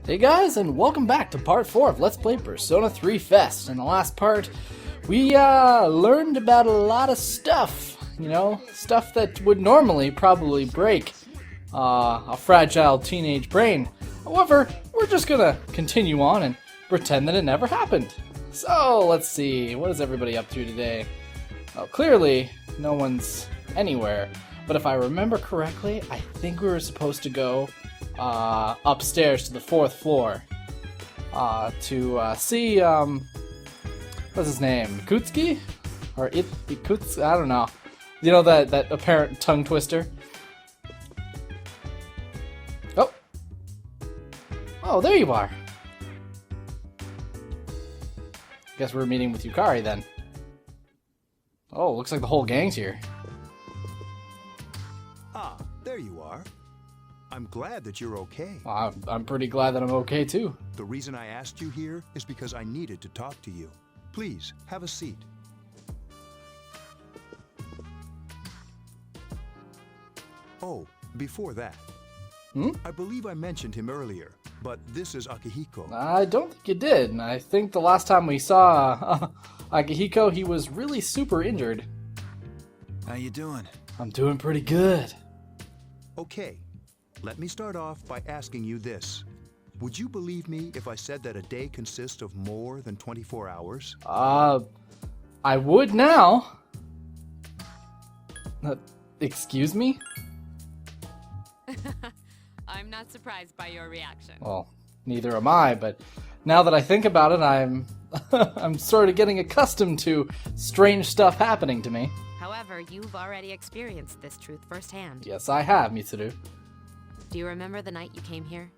Hey guys, and welcome back to part 4 of Let's Play Persona 3 FES. In the last part, we learned about a lot of stuff, stuff that would normally probably break a fragile teenage brain. However, we're just gonna continue on and pretend that it never happened. So, let's see, what is everybody up to today? Well, clearly, no one's anywhere, but if I remember correctly, I think we were supposed to go upstairs to the 4th floor to see what's his name, Ikutsuki? Or Ikutsuki? I don't know. You know that apparent tongue twister? Oh, there you are. Guess we're meeting with Yukari then. Oh, looks like the whole gang's here. Ah, there you are. I'm glad that you're okay. I'm pretty glad that I'm okay too. The reason I asked you here is because I needed to talk to you. Please, have a seat. Oh, before that. I believe I mentioned him earlier, but this is Akihiko. I don't think you did. I think the last time we saw Akihiko, he was really super injured. How you doing? I'm doing pretty good. Okay. Let me start off by asking you this. Would you believe me if I said that a day consists of more than 24 hours? I would now. Excuse me? I'm not surprised by your reaction. Well, neither am I, but now that I think about it, I'm I'm sort of getting accustomed to strange stuff happening to me. However, you've already experienced this truth firsthand. Yes, I have, Mitsuru. Do you remember the night you came here?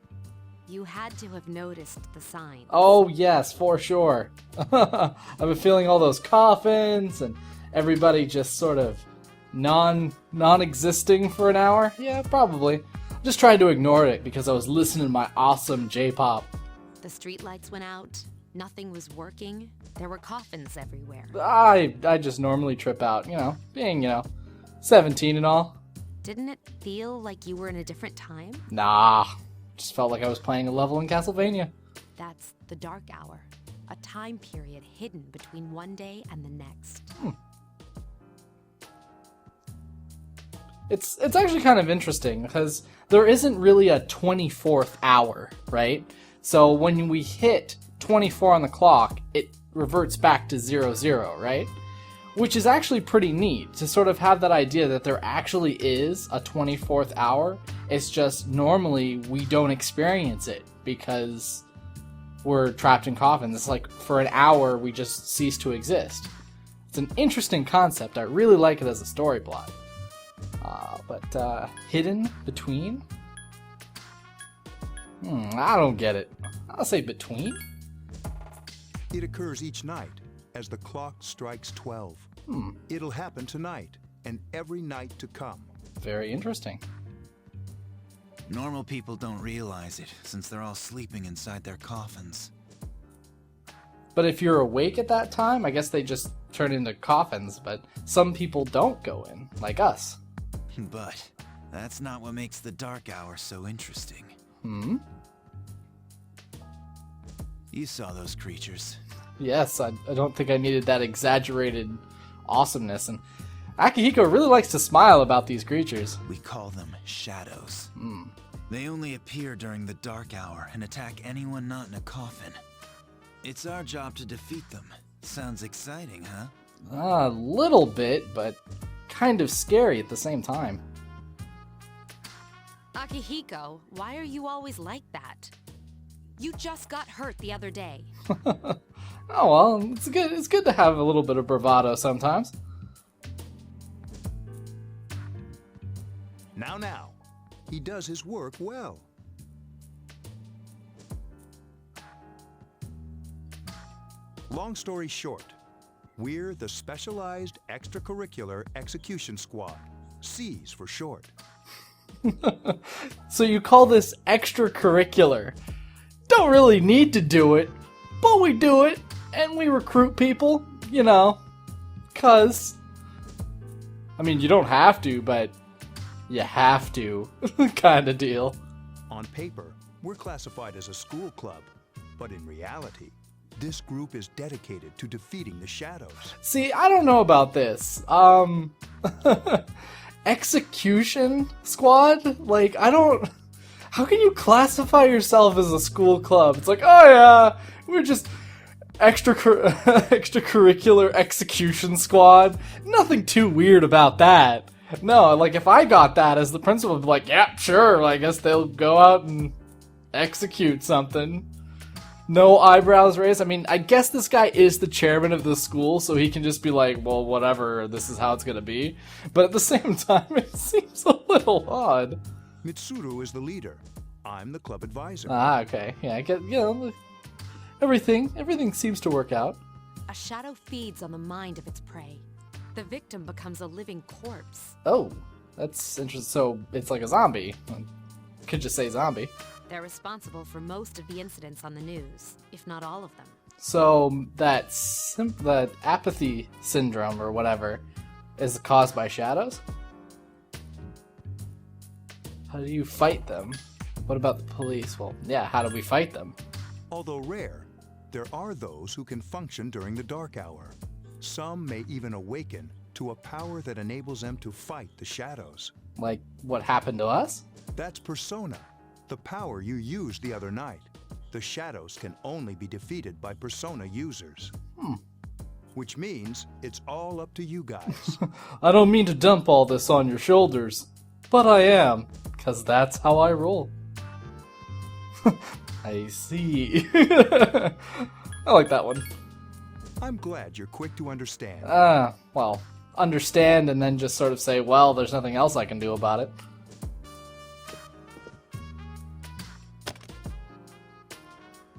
You had to have noticed the signs. Oh, yes, for sure. I've been feeling all those coffins and everybody just sort of non-existing for an hour. Yeah, probably. Just trying to ignore it because I was listening to my awesome J-pop. The streetlights went out. Nothing was working. There were coffins everywhere. I just normally trip out, being, 17 and all. Didn't it feel like you were in a different time? Nah, just felt like I was playing a level in Castlevania. That's the Dark Hour, a time period hidden between one day and the next. It's actually kind of interesting because there isn't really a 24th hour, right? So when we hit 24 on the clock, it reverts back to 00, right? Which is actually pretty neat to sort of have that idea that there actually is a 24th hour. It's just normally we don't experience it because we're trapped in coffins. It's like for an hour we just cease to exist. It's an interesting concept. I really like it as a story plot. But hidden between? I don't get it. I'll say between. It occurs each night as the clock strikes 12. It'll happen tonight and every night to come. Very interesting. Normal people don't realize it, since they're all sleeping inside their coffins. But if you're awake at that time, I guess they just turn into coffins, but some people don't go in, like us. But that's not what makes the Dark Hour so interesting. You saw those creatures. Yes, I don't think I needed that exaggerated awesomeness. And Akihiko really likes to smile about these creatures. We call them shadows. They only appear during the Dark Hour and attack anyone not in a coffin. It's our job to defeat them. Sounds exciting, huh? A little bit, but kind of scary at the same time. Akihiko, why are you always like that? You just got hurt the other day. Oh well, it's good. It's good to have a little bit of bravado sometimes. Now. He does his work well. Long story short, we're the Specialized Extracurricular Execution Squad. C's for short. So you call this extracurricular. Don't really need to do it, but we do it, and we recruit people, cause, I mean, you don't have to, but you have to, kind of deal. On paper, We're classified as a school club, but in reality, this group is dedicated to defeating the shadows. See, I don't know about this. Execution squad? Like, I don't... How can you classify yourself as a school club? It's like, oh yeah, we're just extracurricular execution squad. Nothing too weird about that. No, like, if I got that as the principal, I'd be like, yeah, sure, I guess they'll go out and execute something. No eyebrows raised. I mean, I guess this guy is the chairman of the school, so he can just be like, well, whatever, this is how it's gonna be. But at the same time, it seems a little odd. Mitsuru is the leader. I'm the club advisor. Ah, okay. Yeah, I get, you know, everything seems to work out. A shadow feeds on the mind of its prey. The victim becomes a living corpse. Oh, that's interesting. So it's like a zombie. Could just say zombie. They're responsible for most of the incidents on the news, if not all of them. So that apathy syndrome or whatever is caused by shadows? How do you fight them? What about the police? Well, yeah, how do we fight them? Although rare, there are those who can function during the dark hour. Some may even awaken to a power that enables them to fight the shadows. Like what happened to us? That's Persona, the power you used the other night. The shadows can only be defeated by Persona users. Which means it's all up to you guys. I don't mean to dump all this on your shoulders, but I am, 'cause that's how I roll. I see. I like that one. I'm glad you're quick to understand. Well, understand and then just sort of say, well, there's nothing else I can do about it.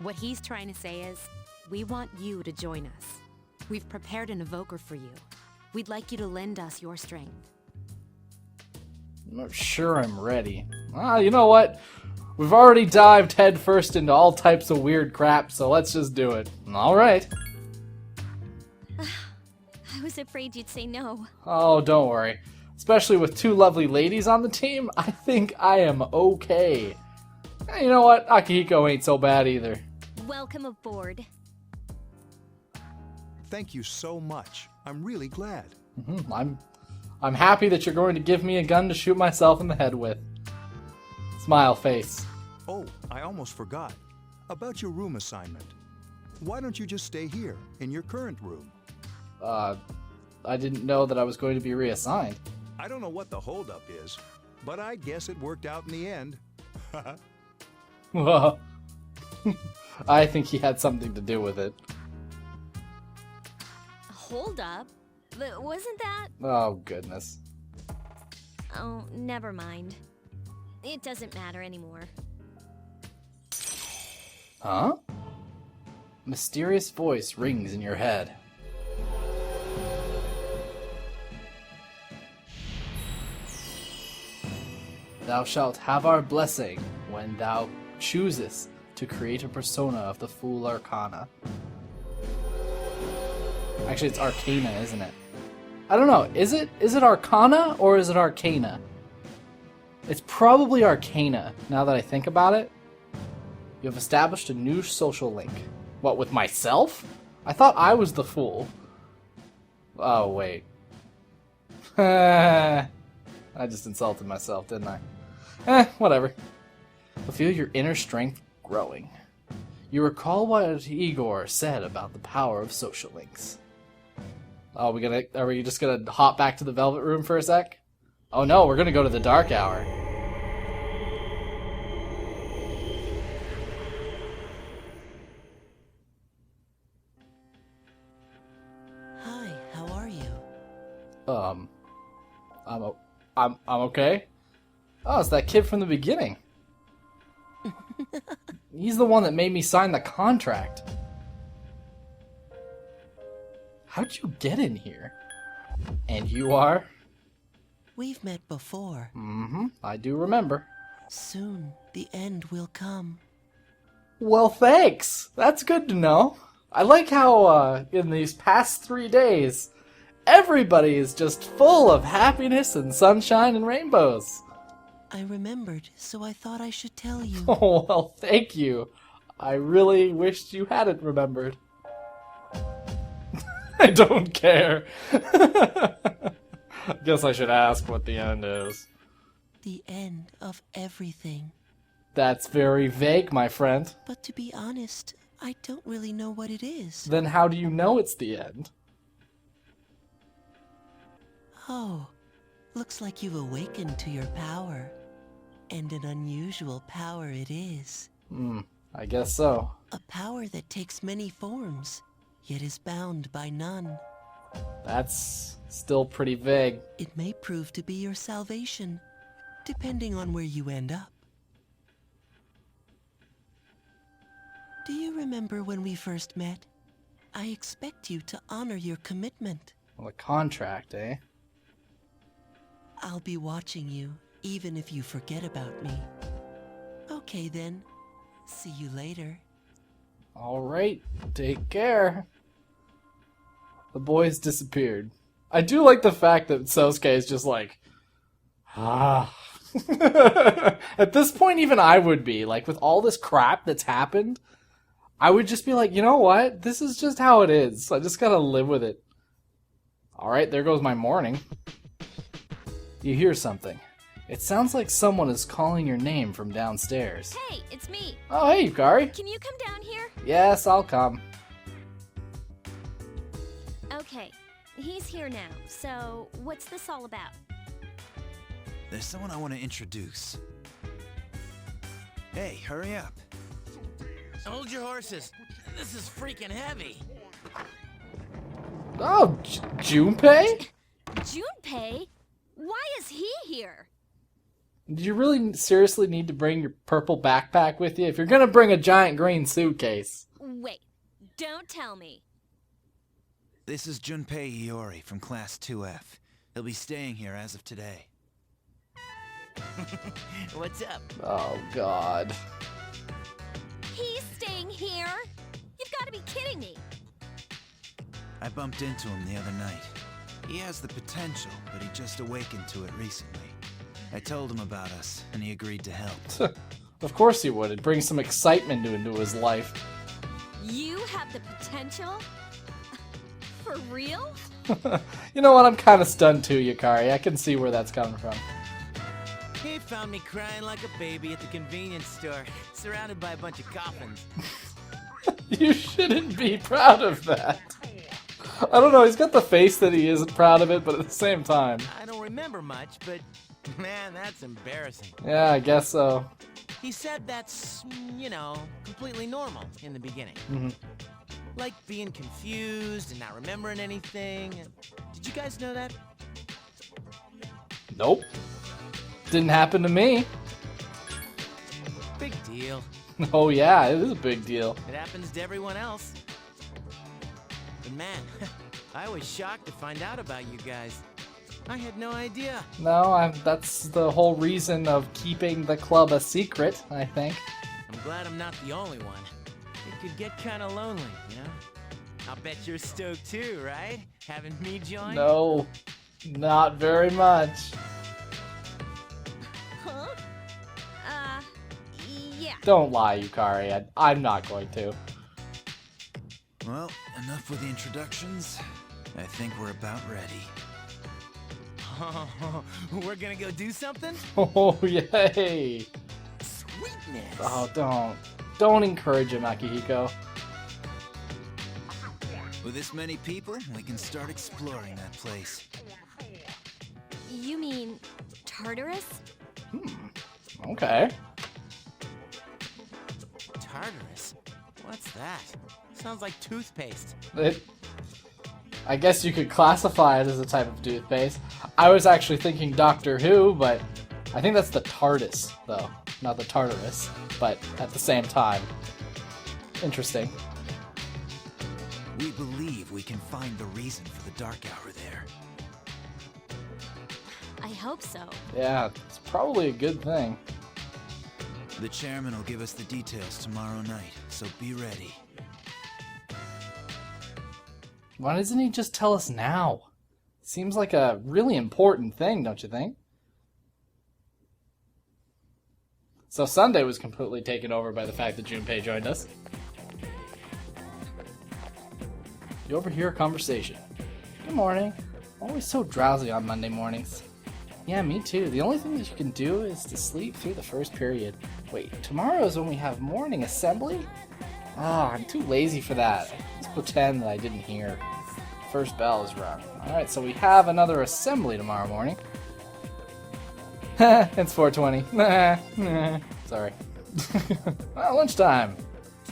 What he's trying to say is, we want you to join us. We've prepared an evoker for you. We'd like you to lend us your strength. I'm not sure I'm ready. You know what? We've already dived headfirst into all types of weird crap, so let's just do it. Alright. I was afraid you'd say no. Oh, don't worry. Especially with two lovely ladies on the team, I think I am okay. You know what? Akihiko ain't so bad either. Welcome aboard. Thank you so much. I'm really glad. I'm happy that you're going to give me a gun to shoot myself in the head with. Smile face. Oh, I almost forgot. About your room assignment. Why don't you just stay here, in your current room? I didn't know that I was going to be reassigned. I don't know what the holdup is, but I guess it worked out in the end. I think he had something to do with it. Hold up. Wasn't that? Oh, goodness. Oh, never mind. It doesn't matter anymore. Huh? Mysterious voice rings in your head. Thou shalt have our blessing when thou choosest to create a persona of the Fool Arcana. Actually, it's Arcana, isn't it? I don't know. Is it Arcana or is it Arcana? It's probably Arcana, now that I think about it. You have established a new social link. What, with myself? I thought I was the fool. Oh, wait. I just insulted myself, didn't I? Whatever. You'll feel your inner strength growing. You recall what Igor said about the power of social links. Oh, are we just gonna hop back to the Velvet Room for a sec? Oh no, we're gonna go to the Dark Hour. Hi, how are you? I'm okay. Oh, it's that kid from the beginning. He's the one that made me sign the contract. How'd you get in here? And you are? We've met before. I do remember. Soon, the end will come. Well, thanks. That's good to know. I like how, in these past 3 days, everybody is just full of happiness and sunshine and rainbows. I remembered, so I thought I should tell you. Oh, well, thank you. I really wished you hadn't remembered. I don't care. Guess I should ask what the end is. The end of everything. That's very vague, my friend. But to be honest, I don't really know what it is. Then how do you know it's the end? Oh, looks like you've awakened to your power. And an unusual power it is. I guess so. A power that takes many forms, yet is bound by none. That's still pretty vague. It may prove to be your salvation, depending on where you end up. Do you remember when we first met? I expect you to honor your commitment. Well, a contract, eh? I'll be watching you, even if you forget about me. Okay then. See you later. Alright, take care. The boys disappeared. I do like the fact that Sosuke is just like, ah. At this point, even I would be. Like, with all this crap that's happened, I would just be like, you know what? This is just how it is. I just gotta live with it. Alright, there goes my morning. You hear something. It sounds like someone is calling your name from downstairs. Hey, it's me. Oh, hey, Yukari. Can you come down here? Yes, I'll come. Okay, he's here now. So, what's this all about? There's someone I want to introduce. Hey, hurry up. Hold your horses. This is freaking heavy. Oh, Junpei? Junpei? Why is he here? Do you really seriously need to bring your purple backpack with you if you're gonna bring a giant green suitcase? Wait, don't tell me. This is Junpei Iori from Class 2F. He'll be staying here as of today. What's up? Oh, God. He's staying here? You've got to be kidding me. I bumped into him the other night. He has the potential, but he just awakened to it recently. I told him about us, and he agreed to help. Of course he would. It brings some excitement into his life. You have the potential? For real? You know what? I'm kind of stunned too, Yukari. I can see where that's coming from. He found me crying like a baby at the convenience store, surrounded by a bunch of coffins. You shouldn't be proud of that. I don't know, he's got the face that he isn't proud of it, but at the same time. I don't remember much, but man, that's embarrassing. Yeah, I guess so. He said that's, you know, completely normal in the beginning. Like being confused and not remembering anything. Did you guys know that? Nope. Didn't happen to me. Big deal. Oh yeah, it is a big deal. It happens to everyone else. But man, I was shocked to find out about you guys. I had no idea. No, that's the whole reason of keeping the club a secret, I think. I'm glad I'm not the only one. It could get kind of lonely, you know? I'll bet you're stoked too, right? Having me join? No, not very much. Huh? Yeah. Don't lie, Yukari. I'm not going to. Well, enough with the introductions. I think we're about ready. We're gonna go do something? Oh, yay! Sweetness! Oh, don't encourage him, Akihiko. With this many people, we can start exploring that place. You mean Tartarus? Okay. Tartarus? What's that? Sounds like toothpaste. I guess you could classify it as a type of toothpaste. I was actually thinking Doctor Who, but I think that's the TARDIS, though. Not the Tartarus, but at the same time. Interesting. We believe we can find the reason for the dark hour there. I hope so. Yeah, it's probably a good thing. The chairman will give us the details tomorrow night, so be ready. Why doesn't he just tell us now? Seems like a really important thing, don't you think? So Sunday was completely taken over by the fact that Junpei joined us. You overhear a conversation. Good morning. Always so drowsy on Monday mornings. Yeah, me too. The only thing that you can do is to sleep through the first period. Wait, tomorrow is when we have morning assembly? Oh, I'm too lazy for that. Let's pretend that I didn't hear. First bell is rung. Alright, so we have another assembly tomorrow morning. It's 4:20. Sorry. Well, lunchtime. I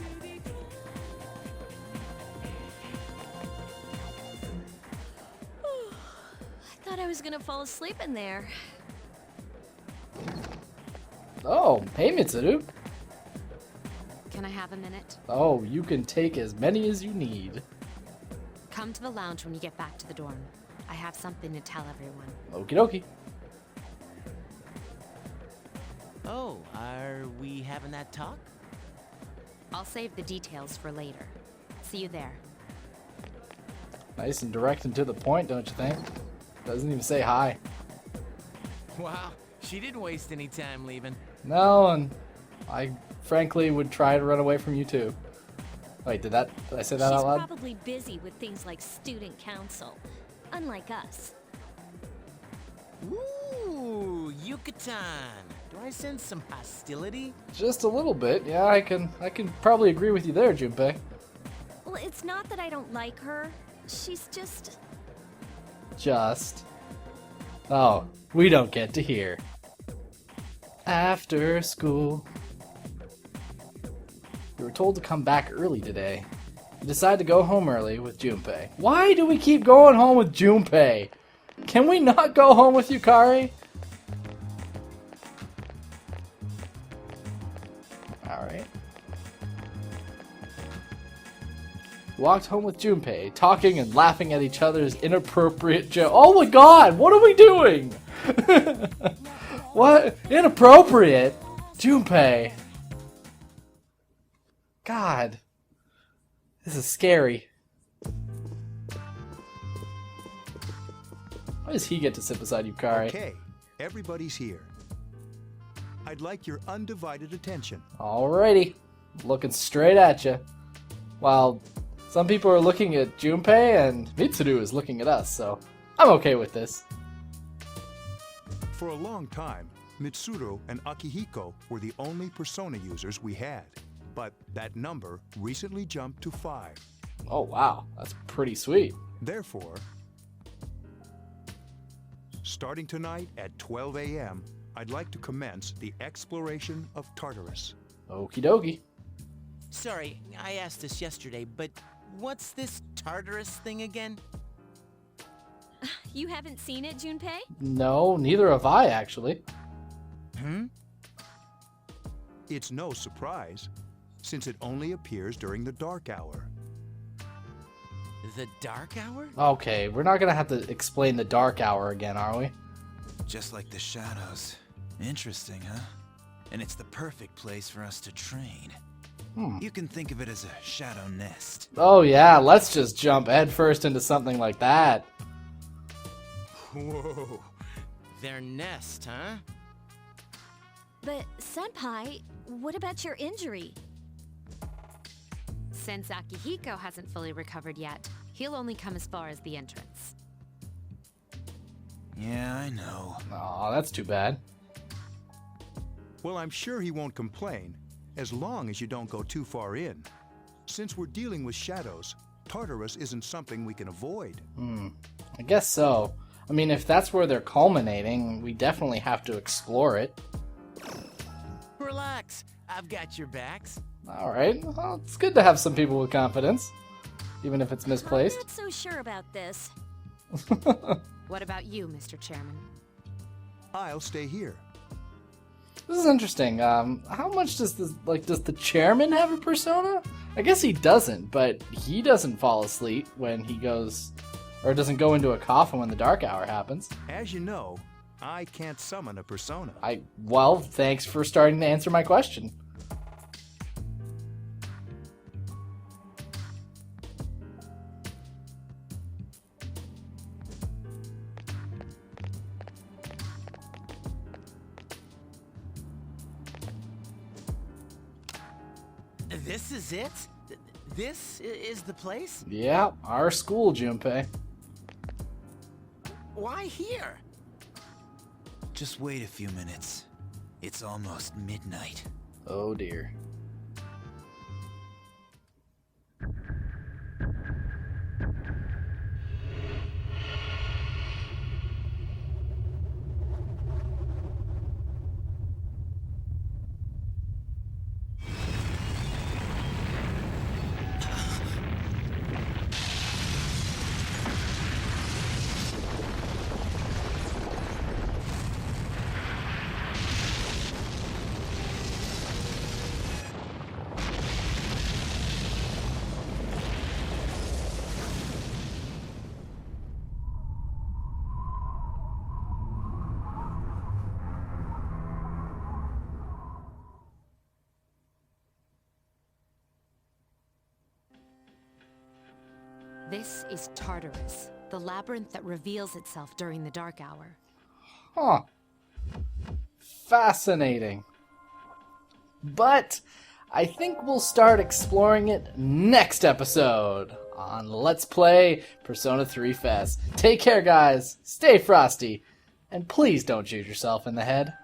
thought I was gonna fall asleep in there. Oh, hey Mitsuru. Can I have a minute? Oh, you can take as many as you need. Come to the lounge when you get back to the dorm. I have something to tell everyone. Okie dokie. Oh, are we having that talk? I'll save the details for later. See you there. Nice and direct and to the point, don't you think? Doesn't even say hi. Wow, she didn't waste any time leaving. No, and I frankly would try to run away from you too. Wait, did I say that out loud? She's probably busy with things like student council, unlike us. Ooh, Yucatan. Do I sense some hostility? Just a little bit. Yeah, I can probably agree with you there, Junpei. Well, it's not that I don't like her. She's just... Oh, we don't get to hear. After school. We were told to come back early today. We decided to go home early with Junpei. Why do we keep going home with Junpei? Can we not go home with Yukari? Alright. Walked home with Junpei, talking and laughing at each other's inappropriate jokes. Oh my god, what are we doing? What? Inappropriate? Junpei. God. This is scary. Why does he get to sit beside Yukari? Okay, everybody's here. I'd like your undivided attention. Alrighty. Looking straight at you. While some people are looking at Junpei and Mitsuru is looking at us, so I'm okay with this. For a long time, Mitsuru and Akihiko were the only Persona users we had. But that number recently jumped to 5. Oh wow, that's pretty sweet. Therefore, starting tonight at 12 a.m., I'd like to commence the exploration of Tartarus. Okie dokie. Sorry, I asked this yesterday, but what's this Tartarus thing again? You haven't seen it, Junpei? No, neither have I actually. It's no surprise, since it only appears during the dark hour. The Dark Hour? Okay, we're not gonna have to explain the dark hour again, are we? Just like the shadows. Interesting, huh? And it's the perfect place for us to train. You can think of it as a shadow nest. Oh yeah, let's just jump headfirst into something like that. Whoa. Their nest, huh? But, Senpai, what about your injury? Since Akihiko hasn't fully recovered yet, he'll only come as far as the entrance. Yeah, I know. Aw, that's too bad. Well, I'm sure he won't complain, as long as you don't go too far in. Since we're dealing with shadows, Tartarus isn't something we can avoid. I guess so. I mean, if that's where they're culminating, we definitely have to explore it. Relax, I've got your backs. Alright, well, it's good to have some people with confidence, even if it's misplaced. I'm not so sure about this. What about you, Mr. Chairman? I'll stay here. This is interesting. How much does does the chairman have a persona? I guess he doesn't, but he doesn't fall asleep when he goes, or doesn't go into a coffin when the dark hour happens. As you know, I can't summon a persona. Well, thanks for starting to answer my question. This is it? This is the place? Yeah, our school, Junpei. Why here? Just wait a few minutes. It's almost midnight. Oh dear. This is Tartarus, the labyrinth that reveals itself during the dark hour. Huh. Fascinating. But I think we'll start exploring it next episode on Let's Play Persona 3 FES. Take care, guys. Stay frosty. And please don't shoot yourself in the head.